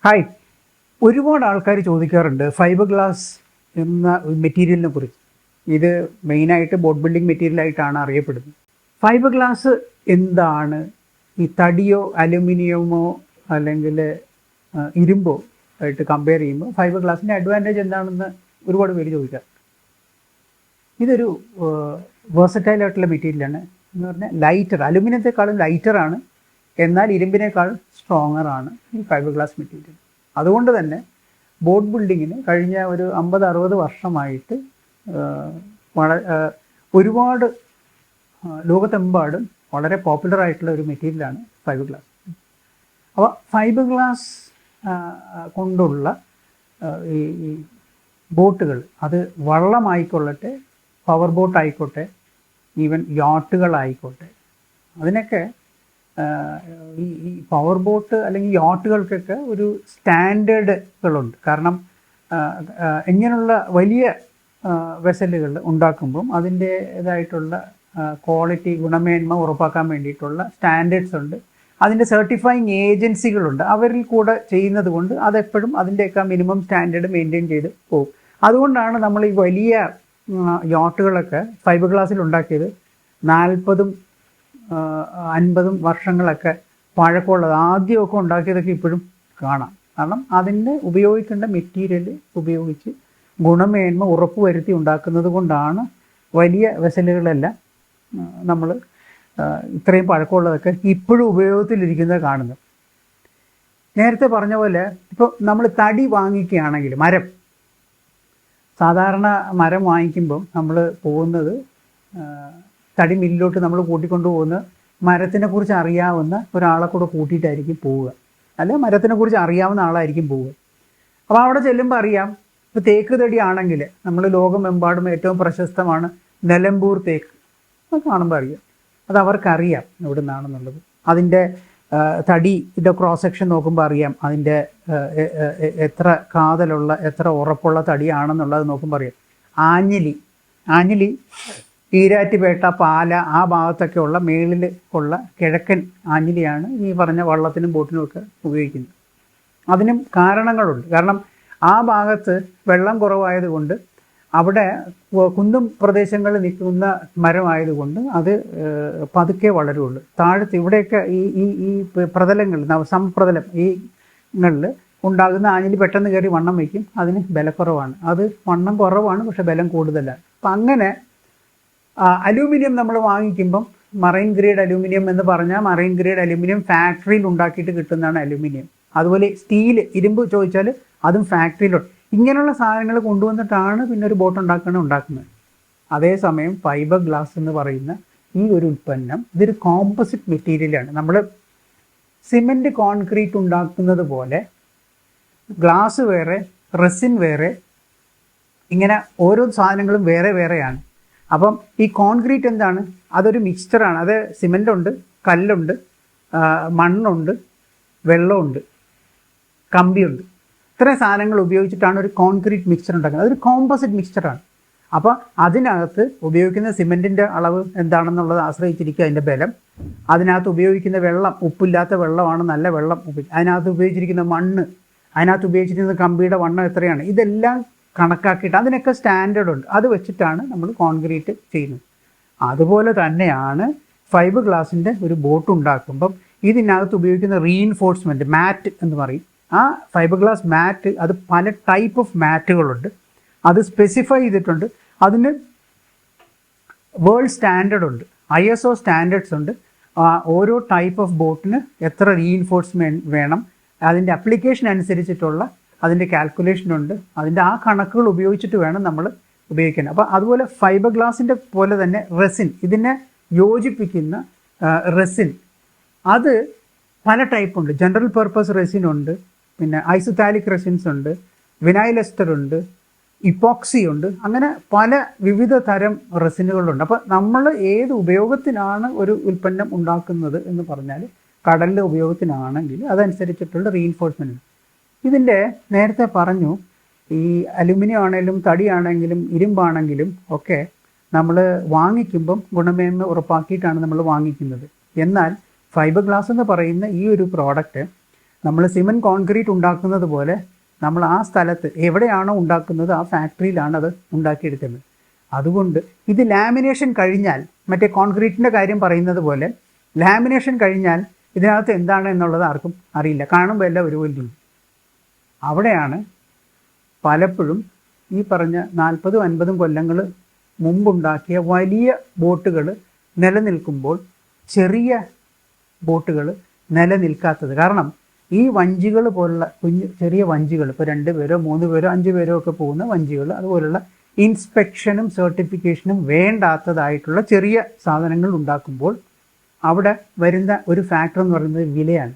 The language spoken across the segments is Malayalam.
ഹായ്, ഒരുപാട് ആൾക്കാർ ചോദിക്കാറുണ്ട് ഫൈബർ ഗ്ലാസ് എന്ന മെറ്റീരിയലിനെ കുറിച്ച്. ഇത് മെയിനായിട്ട് ബോട്ട് ബിൽഡിംഗ് മെറ്റീരിയലായിട്ടാണ് അറിയപ്പെടുന്നത്. ഫൈബർ ഗ്ലാസ് എന്താണ്? ഈ തടിയോ അലുമിനിയമോ അല്ലെങ്കിൽ ഇരുമ്പോ ആയിട്ട് കമ്പയർ ചെയ്യുമ്പോൾ ഫൈബർ ഗ്ലാസിൻ്റെ അഡ്വാൻറ്റേജ് എന്താണെന്ന് ഒരുപാട് പേര് ചോദിക്കാം. ഇതൊരു വേഴ്സറ്റൈൽ ആയിട്ടുള്ള മെറ്റീരിയലാണ്. എന്ന് പറഞ്ഞാൽ ലൈറ്റർ, അലുമിനിയത്തെക്കാളും ലൈറ്ററാണ്, എന്നാൽ ഇരുമ്പിനേക്കാൾ സ്ട്രോങ്ങറാണ് ഈ ഫൈബർ ഗ്ലാസ് മെറ്റീരിയൽ. അതുകൊണ്ട് തന്നെ ബോട്ട് ബിൽഡിങ്ങിന് കഴിഞ്ഞ ഒരു 50-60 വർഷമായിട്ട് ഒരുപാട് ലോകത്തെമ്പാടും വളരെ പോപ്പുലർ ആയിട്ടുള്ള ഒരു മെറ്റീരിയലാണ് ഫൈബർ ഗ്ലാസ്. അപ്പോൾ ഫൈബർ ഗ്ലാസ് കൊണ്ടുള്ള ഈ ബോട്ടുകൾ, അത് വള്ളമായിക്കൊള്ളട്ടെ, പവർ ബോട്ട് ആയിക്കോട്ടെ, ഈവൻ യാട്ടുകളായിക്കോട്ടെ, അതിനൊക്കെ ഈ പവർ ബോട്ട് അല്ലെങ്കിൽ യാട്ടുകൾക്കൊക്കെ ഒരു സ്റ്റാൻഡേർഡുകളുണ്ട്. കാരണം ഇങ്ങനെയുള്ള വലിയ വെസലുകൾ ഉണ്ടാക്കുമ്പം അതിൻ്റേതായിട്ടുള്ള ക്വാളിറ്റി, ഗുണമേന്മ ഉറപ്പാക്കാൻ വേണ്ടിയിട്ടുള്ള സ്റ്റാൻഡേർഡ്സ് ഉണ്ട്. അതിൻ്റെ സർട്ടിഫയിങ് ഏജൻസികളുണ്ട്. അവരിൽ കൂടെ ചെയ്യുന്നത് കൊണ്ട് അതെപ്പോഴും അതിൻ്റെയൊക്കെ മിനിമം സ്റ്റാൻഡേർഡ് മെയിൻറ്റെയിൻ ചെയ്ത് പോകും. അതുകൊണ്ടാണ് നമ്മൾ ഈ വലിയ യാട്ടുകളൊക്കെ ഫൈബർ ഗ്ലാസ്സിൽ ഉണ്ടാക്കിയത് 40-50 വർഷങ്ങളൊക്കെ പഴക്കമുള്ളത്. ആദ്യമൊക്കെ ഉണ്ടാക്കിയതൊക്കെ ഇപ്പോഴും കാണാം. കാരണം അതിൻ്റെ ഉപയോഗിക്കേണ്ട മെറ്റീരിയൽ ഉപയോഗിച്ച് ഗുണമേന്മ ഉറപ്പുവരുത്തി ഉണ്ടാക്കുന്നത് കൊണ്ടാണ് വലിയ വെസലുകളെല്ലാം നമ്മൾ ഇത്രയും പഴക്കമുള്ളതൊക്കെ ഇപ്പോഴും ഉപയോഗത്തിലിരിക്കുന്നത് കാണുന്നത്. നേരത്തെ പറഞ്ഞ പോലെ ഇപ്പോൾ നമ്മൾ തടി വാങ്ങിക്കുകയാണെങ്കിൽ, സാധാരണ മരം വാങ്ങിക്കുമ്പം നമ്മൾ പോകുന്നത് തടി മില്ലിലോട്ട് നമ്മൾ കൂട്ടിക്കൊണ്ടു പോകുന്ന മരത്തിനെ കുറിച്ച് അറിയാവുന്ന ഒരാളെ കൂടെ കൂട്ടിയിട്ടായിരിക്കും പോവുക, അല്ലെ മരത്തിനെ കുറിച്ച് അറിയാവുന്ന ആളായിരിക്കും പോവുക. അപ്പോൾ അവിടെ ചെല്ലുമ്പോൾ അറിയാം. ഇപ്പോൾ തേക്ക് തടി ആണെങ്കിൽ നമ്മൾ ലോകമെമ്പാടും ഏറ്റവും പ്രശസ്തമാണ് നിലമ്പൂർ തേക്ക്. അത് കാണുമ്പോൾ അറിയാം, അത് അവർക്കറിയാം എവിടെ നിന്നാണെന്നുള്ളത്. അതിൻ്റെ തടിയുടെ ക്രോസ് സെക്ഷൻ നോക്കുമ്പോൾ അറിയാം അതിൻ്റെ എത്ര കാതലുള്ള, എത്ര ഉറപ്പുള്ള തടിയാണെന്നുള്ളത് നോക്കുമ്പോൾ അറിയാം. ആഞ്ഞിലി ഈരാറ്റുപേട്ട, പാല, ആ ഭാഗത്തൊക്കെ ഉള്ള മേളിൽ ഉള്ള കിഴക്കൻ ആഞ്ഞിലിയാണ് ഈ പറഞ്ഞ വള്ളത്തിനും ബോട്ടിനും ഒക്കെ ഉപയോഗിക്കുന്നത്. അതിനും കാരണങ്ങളുണ്ട്. കാരണം ആ ഭാഗത്ത് വെള്ളം കുറവായതുകൊണ്ട്, അവിടെ കുന്നും പ്രദേശങ്ങളിൽ നിൽക്കുന്ന മരമായതുകൊണ്ട് അത് പതുക്കെ വളരുള്ളൂ. താഴത്ത് ഇവിടെയൊക്കെ ഈ പ്രതലങ്ങളിൽ, സമപ്രതലം ഈങ്ങളിൽ ഉണ്ടാകുന്ന ആഞ്ഞിലി പെട്ടെന്ന് കയറി വണ്ണം വയ്ക്കും. അതിന് ബലക്കുറവാണ്. അത് വണ്ണം കുറവാണ്, പക്ഷെ ബലം കൂടുതലാണ്. അപ്പം അങ്ങനെ അലൂമിനിയം നമ്മൾ വാങ്ങിക്കുമ്പം മറൈൻ ഗ്രേഡ് അലൂമിനിയം എന്ന് പറഞ്ഞാൽ മറൈൻ ഗ്രേഡ് അലൂമിനിയം ഫാക്ടറിയിൽ ഉണ്ടാക്കിയിട്ട് കിട്ടുന്നതാണ് അലൂമിനിയം. അതുപോലെ സ്റ്റീൽ, ഇരുമ്പ് ചോദിച്ചാൽ അതും ഫാക്ടറിയിലുണ്ട്. ഇങ്ങനെയുള്ള സാധനങ്ങൾ കൊണ്ടുവന്നിട്ടാണ് പിന്നെ ഒരു ബോട്ട് ഉണ്ടാക്കുന്നത്. അതേസമയം ഫൈബർ ഗ്ലാസ് എന്ന് പറയുന്ന ഈ ഒരു ഉൽപ്പന്നം, ഇതൊരു കോമ്പോസിറ്റ് മെറ്റീരിയലാണ്. നമ്മൾ സിമെൻറ്റ്, കോൺക്രീറ്റ് ഉണ്ടാക്കുന്നത് പോലെ ഗ്ലാസ് വേറെ, റെസിൻ വേറെ, ഇങ്ങനെ ഓരോ സാധനങ്ങളും വേറെ വേറെയാണ്. അപ്പം ഈ കോൺക്രീറ്റ് എന്താണ്? അതൊരു മിക്സ്ചറാണ്. അത് സിമെൻ്റുണ്ട്, കല്ലുണ്ട്, മണ്ണുണ്ട്, വെള്ളമുണ്ട്, കമ്പിയുണ്ട്. ഇത്രയും സാധനങ്ങൾ ഉപയോഗിച്ചിട്ടാണ് ഒരു കോൺക്രീറ്റ് മിക്സ്ചർ ഉണ്ടാക്കുന്നത്. അതൊരു കോമ്പോസിറ്റ് മിക്സ്ചറാണ്. അപ്പോൾ അതിനകത്ത് ഉപയോഗിക്കുന്ന സിമെൻറ്റിൻ്റെ അളവ് എന്താണെന്നുള്ളത് ആശ്രയിച്ചിരിക്കുക അതിൻ്റെ ബലം. അതിനകത്ത് ഉപയോഗിക്കുന്ന വെള്ളം ഉപ്പില്ലാത്ത വെള്ളമാണ്, നല്ല വെള്ളം. അതിനകത്ത് ഉപയോഗിച്ചിരിക്കുന്ന മണ്ണ്, അതിനകത്ത് ഉപയോഗിച്ചിരിക്കുന്ന കമ്പിയുടെ വണ്ണം എത്രയാണ്, ഇതെല്ലാം കണക്കാക്കിയിട്ട് അതിനൊക്കെ സ്റ്റാൻഡേർഡ് ഉണ്ട്. അത് വെച്ചിട്ടാണ് നമ്മൾ കോൺക്രീറ്റ് ചെയ്യുന്നത്. അതുപോലെ തന്നെയാണ് ഫൈബർ ഗ്ലാസിൻ്റെ ഒരു ബോട്ട് ഉണ്ടാക്കുമ്പം ഇതിനകത്ത് ഉപയോഗിക്കുന്ന റീഇൻഫോഴ്സ്മെൻറ്റ്, മാറ്റ് എന്ന് പറയും. ആ ഫൈബർ ഗ്ലാസ് മാറ്റ്, അത് പല ടൈപ്പ് ഓഫ് മാറ്റുകളുണ്ട്. അത് സ്പെസിഫൈ ചെയ്തിട്ടുണ്ട്. അതിന് വേൾഡ് സ്റ്റാൻഡേർഡ് ഉണ്ട്, ISO സ്റ്റാൻഡേർഡ്സ് ഉണ്ട്. ഓരോ ടൈപ്പ് ഓഫ് ബോട്ടിന് എത്ര റീഇൻഫോഴ്സ്മെൻറ്റ് വേണം, അതിൻ്റെ അപ്ലിക്കേഷൻ അനുസരിച്ചിട്ടുള്ള അതിൻ്റെ കാൽക്കുലേഷനുണ്ട്. അതിൻ്റെ ആ കണക്കുകൾ ഉപയോഗിച്ചിട്ട് വേണം നമ്മൾ ഉപയോഗിക്കാൻ. അപ്പോൾ അതുപോലെ ഫൈബർ ഗ്ലാസിൻ്റെ പോലെ തന്നെ റെസിൻ, ഇതിനെ യോജിപ്പിക്കുന്ന റെസിൻ, അത് പല ടൈപ്പുണ്ട്. ജനറൽ പർപ്പസ് റെസിൻ ഉണ്ട്, പിന്നെ ഐസോതാലിക് റെസിൻസ് ഉണ്ട്, വിനൈൽ എസ്റ്റർ ഉണ്ട്, ഇപ്പോക്സി ഉണ്ട്. അങ്ങനെ പല വിവിധ തരം റെസിനുകളുണ്ട്. അപ്പോൾ നമ്മൾ ഏത് ഉപയോഗത്തിനാണ് ഒരു ഉൽപ്പന്നം ഉണ്ടാക്കുന്നത് എന്ന് പറഞ്ഞാൽ, കടലിലെ ഉപയോഗത്തിനാണെങ്കിൽ അതനുസരിച്ചിട്ടുള്ള റീഇൻഫോഴ്സ്മെൻറ്റ്. ഇതിൻ്റെ നേരത്തെ പറഞ്ഞു, ഈ അലുമിനിയം ആണെങ്കിലും തടിയാണെങ്കിലും ഇരുമ്പാണെങ്കിലും ഒക്കെ നമ്മൾ വാങ്ങിക്കുമ്പം ഗുണമേന്മ ഉറപ്പാക്കിയിട്ടാണ് നമ്മൾ വാങ്ങിക്കുന്നത്. എന്നാൽ ഫൈബർ ഗ്ലാസ് എന്ന് പറയുന്ന ഈ ഒരു പ്രോഡക്റ്റ് നമ്മൾ സിമൻറ്റ് കോൺക്രീറ്റ് ഉണ്ടാക്കുന്നത് പോലെ നമ്മൾ ആ സ്ഥലത്ത് എവിടെയാണോ ഉണ്ടാക്കുന്നത് ആ ഫാക്ടറിയിലാണ് അത് ഉണ്ടാക്കിയെടുക്കുന്നത്. അതുകൊണ്ട് ഇത് ലാമിനേഷൻ കഴിഞ്ഞാൽ, മറ്റേ കോൺക്രീറ്റിൻ്റെ കാര്യം പറയുന്നത് പോലെ ലാമിനേഷൻ കഴിഞ്ഞാൽ ഇതിനകത്ത് എന്താണ് എന്നുള്ളത് ആർക്കും അറിയില്ല, കാണുമ്പോൾ എല്ലാം ഒരുപോലെ ഇരിക്കും. അവിടെയാണ് പലപ്പോഴും ഈ പറഞ്ഞ 40-50 കൊല്ലങ്ങൾ മുമ്പുണ്ടാക്കിയ വലിയ ബോട്ടുകൾ നിലനിൽക്കുമ്പോൾ ചെറിയ ബോട്ടുകൾ നിലനിൽക്കാത്തത്. കാരണം ഈ വഞ്ചികൾ പോലുള്ള ചെറിയ വഞ്ചികൾ, ഇപ്പോൾ 2 പേരോ 3 പേരോ 5 പേരോ ഒക്കെ പോകുന്ന വഞ്ചികൾ, അതുപോലുള്ള ഇൻസ്പെക്ഷനും സർട്ടിഫിക്കേഷനും വേണ്ടാത്തതായിട്ടുള്ള ചെറിയ സാധനങ്ങൾ ഉണ്ടാക്കുമ്പോൾ അവിടെ വരുന്ന ഒരു ഫാക്ടർ എന്ന് പറയുന്നത് വിലയാണ്.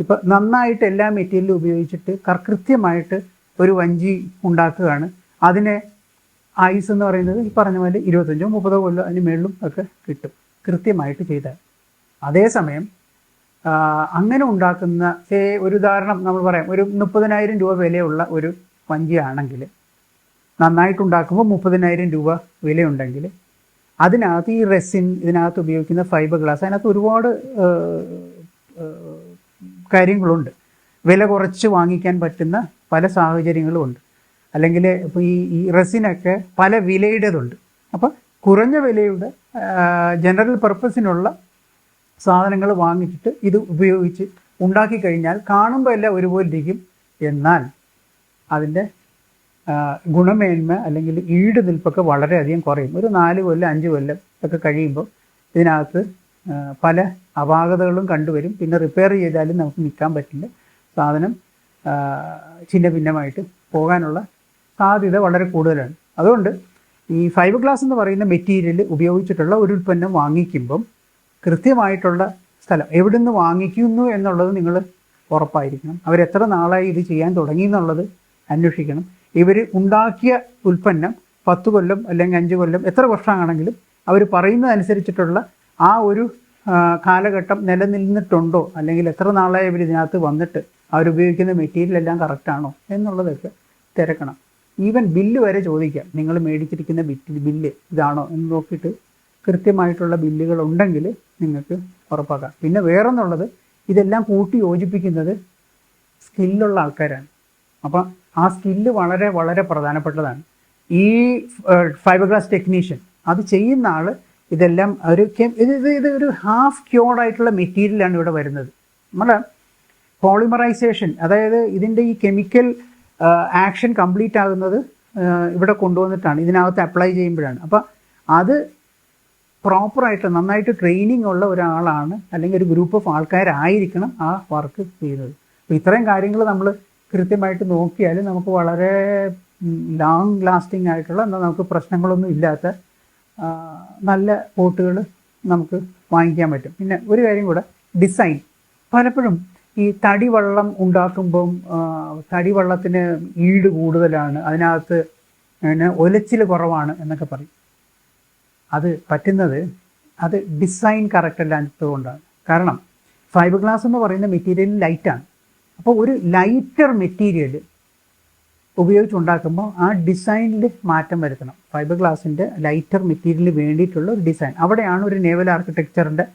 ഇപ്പോൾ നന്നായിട്ട് എല്ലാ മെറ്റീരിയലും ഉപയോഗിച്ചിട്ട് കൃത്യമായിട്ട് ഒരു വഞ്ചി ഉണ്ടാക്കുകയാണ്. അതിനെ ആയുസ് എന്ന് പറയുന്നത് ഈ പറഞ്ഞ പോലെ 25-30 കൊല്ലം അതിന് മേളിലും ഒക്കെ കിട്ടും കൃത്യമായിട്ട് ചെയ്താൽ. അതേസമയം അങ്ങനെ ഉണ്ടാക്കുന്ന ഒരു ഉദാഹരണം നമ്മൾ പറയാം, ഒരു 30,000 രൂപ വിലയുള്ള ഒരു വഞ്ചിയാണെങ്കിൽ, നന്നായിട്ടുണ്ടാക്കുമ്പോൾ 30,000 രൂപ വിലയുണ്ടെങ്കിൽ, അതിനകത്ത് ഈ റെസിൻ, ഇതിനകത്ത് ഉപയോഗിക്കുന്ന ഫൈബർ ഗ്ലാസ്, അതിനകത്ത് ഒരുപാട് കാര്യങ്ങളുണ്ട്. വില കുറച്ച് വാങ്ങിക്കാൻ പറ്റുന്ന പല സാഹചര്യങ്ങളും ഉണ്ട്. അല്ലെങ്കിൽ ഇപ്പോൾ ഈ റെസിനൊക്കെ പല വിലയുടേതുണ്ട്. അപ്പോൾ കുറഞ്ഞ വിലയുടെ ജനറൽ പർപ്പസിനുള്ള സാധനങ്ങൾ വാങ്ങിച്ചിട്ട് ഇത് ഉപയോഗിച്ച് ഉണ്ടാക്കി കഴിഞ്ഞാൽ കാണുമ്പോൾ എല്ലാം ഒരുപോലെ ഇരിക്കും. എന്നാൽ അതിൻ്റെ ഗുണമേന്മ അല്ലെങ്കിൽ ഈട് നിൽപ്പൊക്കെ വളരെയധികം കുറയും. ഒരു 4 കൊല്ലം 5 കൊല്ലം ഒക്കെ കഴിയുമ്പോൾ ഇതിനകത്ത് പല അപാകതകളും കണ്ടുവരും. പിന്നെ റിപ്പയർ ചെയ്താലും നമുക്ക് നിൽക്കാൻ പറ്റില്ല. സാധനം ചിന്ന ഭിന്നമായിട്ട് പോകാനുള്ള സാധ്യത വളരെ കൂടുതലാണ്. അതുകൊണ്ട് ഈ ഫൈബർ ഗ്ലാസ് എന്ന് പറയുന്ന മെറ്റീരിയൽ ഉപയോഗിച്ചിട്ടുള്ള ഒരു ഉൽപ്പന്നം വാങ്ങിക്കുമ്പം കൃത്യമായിട്ടുള്ള സ്ഥലം എവിടെ നിന്ന് വാങ്ങിക്കുന്നു എന്നുള്ളത് നിങ്ങൾ ഉറപ്പായിരിക്കണം. അവരെത്ര നാളായി ഇത് ചെയ്യാൻ തുടങ്ങി എന്നുള്ളത് അന്വേഷിക്കണം. ഇവർ ഉണ്ടാക്കിയ ഉൽപ്പന്നം 10 കൊല്ലം അല്ലെങ്കിൽ 5 കൊല്ലം എത്ര വർഷമാണെങ്കിലും അവർ പറയുന്നതനുസരിച്ചിട്ടുള്ള ആ ഒരു കാലഘട്ടം നിലനിന്നിട്ടുണ്ടോ, അല്ലെങ്കിൽ എത്ര നാളായി ഇവർ ഇതിനകത്ത് വന്നിട്ട് അവരുപയോഗിക്കുന്ന മെറ്റീരിയൽ എല്ലാം കറക്റ്റാണോ എന്നുള്ളതൊക്കെ തിരക്കണം. ഈവൻ ബില്ല് വരെ ചോദിക്കാം. നിങ്ങൾ മേടിച്ചിരിക്കുന്ന ബില്ല് ഇതാണോ എന്ന് നോക്കിയിട്ട് കൃത്യമായിട്ടുള്ള ബില്ലുകൾ ഉണ്ടെങ്കിൽ നിങ്ങൾക്ക് ഉറപ്പാക്കാം. പിന്നെ വേറൊന്നുള്ളത്, ഇതെല്ലാം കൂട്ടി യോജിപ്പിക്കുന്നത് സ്കില്ലുള്ള ആൾക്കാരാണ്. അപ്പം ആ സ്കില്ല് വളരെ വളരെ പ്രധാനപ്പെട്ടതാണ്. ഈ ഫൈബർ ഗ്ലാസ് ടെക്നീഷ്യൻ അത് ചെയ്യുന്ന ആൾ ഇതെല്ലാം ഇത് ഒരു ഹാഫ് ക്യൂർഡ് ആയിട്ടുള്ള മെറ്റീരിയലാണ് ഇവിടെ വരുന്നത്. നമ്മുടെ പോളിമറൈസേഷൻ, അതായത് ഇതിൻ്റെ ഈ കെമിക്കൽ ആക്ഷൻ കംപ്ലീറ്റ് ആകുന്നത് ഇവിടെ കൊണ്ടുവന്നിട്ടാണ് ഇതിനകത്ത് അപ്ലൈ ചെയ്യുമ്പോഴാണ്. അപ്പം അത് പ്രോപ്പറായിട്ട് നന്നായിട്ട് ട്രെയിനിങ് ഉള്ള ഒരാളാണ് അല്ലെങ്കിൽ ഒരു ഗ്രൂപ്പ് ഓഫ് ആൾക്കാരായിരിക്കണം ആ വർക്ക് ചെയ്യുന്നത്. അപ്പോൾ ഇത്രയും കാര്യങ്ങൾ നമ്മൾ കൃത്യമായിട്ട് നോക്കിയാൽ നമുക്ക് വളരെ ലോങ് ലാസ്റ്റിംഗ് ആയിട്ടുള്ള, എന്നാൽ നമുക്ക് പ്രശ്നങ്ങളൊന്നും ഇല്ലാത്ത നല്ല ബോട്ടുകൾ നമുക്ക് വാങ്ങിക്കാൻ പറ്റും. പിന്നെ ഒരു കാര്യം കൂടെ, ഡിസൈൻ. പലപ്പോഴും ഈ തടിവള്ളം ഉണ്ടാക്കുമ്പം തടിവള്ളത്തിന് ഈട് കൂടുതലാണ്, അതിനകത്ത് ഒലച്ചിൽ കുറവാണ് എന്നൊക്കെ പറയും. അത് പറ്റുന്നത് അത് ഡിസൈൻ കറക്റ്റ് അല്ലാത്തതുകൊണ്ടാണ്. കാരണം ഫൈബർ ഗ്ലാസ് എന്ന് പറയുന്ന മെറ്റീരിയൽ ലൈറ്റാണ്. അപ്പോൾ ഒരു ലൈറ്റർ മെറ്റീരിയൽ ഉപയോഗിച്ചുണ്ടാക്കുമ്പോൾ ആ ഡിസൈനിൽ മാറ്റം വരുത്തണം. ഫൈബർ ഗ്ലാസിൻ്റെ ലൈറ്റർ മെറ്റീരിയലിന് വേണ്ടിയിട്ടുള്ള ഒരു ഡിസൈൻ, അവിടെയാണ് ഒരു നേവൽ ആർക്കിടെക്ചറിൻ്റെ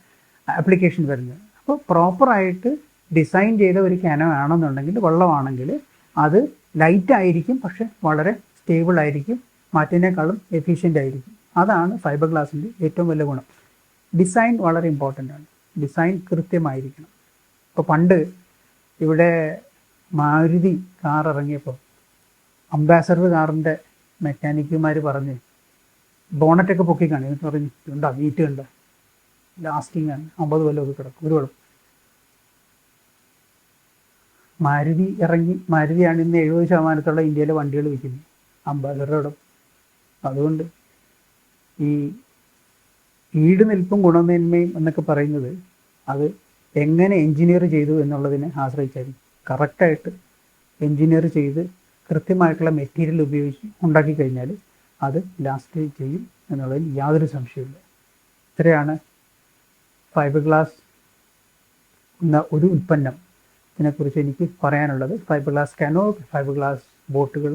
ആപ്ലിക്കേഷൻ വരുന്നത്. അപ്പോൾ പ്രോപ്പറായിട്ട് ഡിസൈൻ ചെയ്ത ഒരു ക്യാനോ ആണെന്നുണ്ടെങ്കിൽ, വെള്ളമാണെങ്കിൽ അത് ലൈറ്റ് ആയിരിക്കും, പക്ഷെ വളരെ സ്റ്റേബിൾ ആയിരിക്കും, മറ്റേനേക്കാളും എഫിഷ്യൻ്റ് ആയിരിക്കും. അതാണ് ഫൈബർ ഗ്ലാസിൻ്റെ ഏറ്റവും വലിയ ഗുണം. ഡിസൈൻ വളരെ ഇമ്പോർട്ടൻ്റ് ആണ്. ഡിസൈൻ കൃത്യമായിരിക്കണം. ഇപ്പോൾ പണ്ട് ഇവിടെ മാരുതി കാർ ഇറങ്ങിയപ്പോൾ അംബാസഡർ കാറിൻ്റെ മെക്കാനിക്കുമാർ പറഞ്ഞ് ബോണറ്റൊക്കെ പൊക്കി കാണി, എന്നിട്ട് പറഞ്ഞു ഉണ്ടോ നീറ്റ് കണ്ട ലാസ്റ്റിംഗ് ആണ്, 50 കൊല്ലമൊക്കെ കിടക്കും, ഒരു കുഴപ്പം. മാരുതി ഇറങ്ങി, മാരുതിയാണ് ഇന്ന് 70% ഇന്ത്യയിലെ വണ്ടികൾ വിൽക്കുന്നത് അംബാസഡറോടും. അതുകൊണ്ട് ഈ ഈട് നിൽപ്പും ഗുണമേന്മയും എന്നൊക്കെ പറയുന്നത് അത് എങ്ങനെ എൻജിനീയർ ചെയ്തു എന്നുള്ളതിനെ ആശ്രയിച്ചായിരിക്കും. കറക്റ്റായിട്ട് എൻജിനീയർ ചെയ്ത് കൃത്യമായിട്ടുള്ള മെറ്റീരിയൽ ഉപയോഗിച്ച് ഉണ്ടാക്കി കഴിഞ്ഞാൽ അത് ലാസ്റ്റ് ചെയ്യും എന്നുള്ളതിൽ യാതൊരു സംശയമില്ല. ഇത്രയാണ് ഫൈബർ ഗ്ലാസ് എന്ന ഒരു ഉൽപ്പന്നത്തിനെക്കുറിച്ച് എനിക്ക് പറയാനുള്ളത്. ഫൈബർ ഗ്ലാസ് കാനോ, ഫൈബർ ഗ്ലാസ് ബോട്ടുകൾ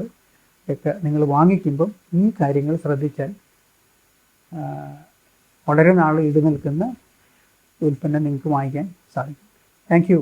ഒക്കെ നിങ്ങൾ വാങ്ങിക്കുമ്പം ഈ കാര്യങ്ങൾ ശ്രദ്ധിച്ചാൽ വളരെ നാൾ ഈട് നിൽക്കുന്ന ഉൽപ്പന്നം നിങ്ങൾക്ക് വാങ്ങിക്കാൻ സാധിക്കും. Thank you.